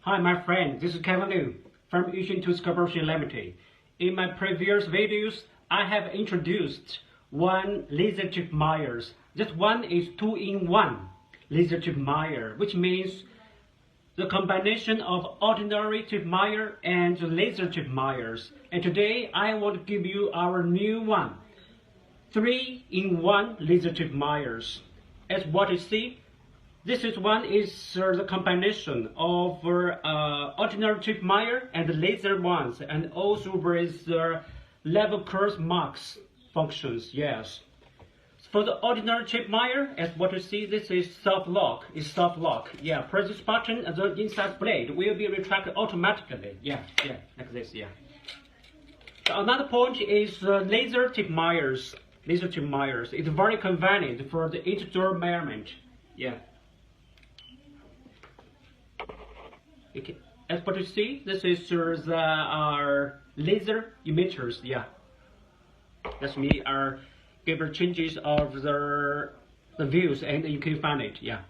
Hi my friend, this is Kevin Liu from measuringtools Corporation Limited. In my previous videos, I have introduced one lasertapemeasure. This one is 2-in-1 lasertapemeasure, which means the combination of ordinary tapemeasure and lasertapemeasures. And today I want to give you our new one, 3-in-1 lasertapemeasures. As what you see, this is the combination of ordinary tapemeasure and laser ones, and also with level curve marks functions. Yes. For the ordinary tapemeasure, as what you see, this is self-lock. Yeah. Press this button, and the inside blade will be retracted automatically. Yeah, like this. Yeah. So another point is laser tapemeasures. It's very convenient for the indoor measurement. Yeah. Okay. As what you see, this is our laser emitters. Yeah, that's me. Give changes of the views, and you can find it. Yeah.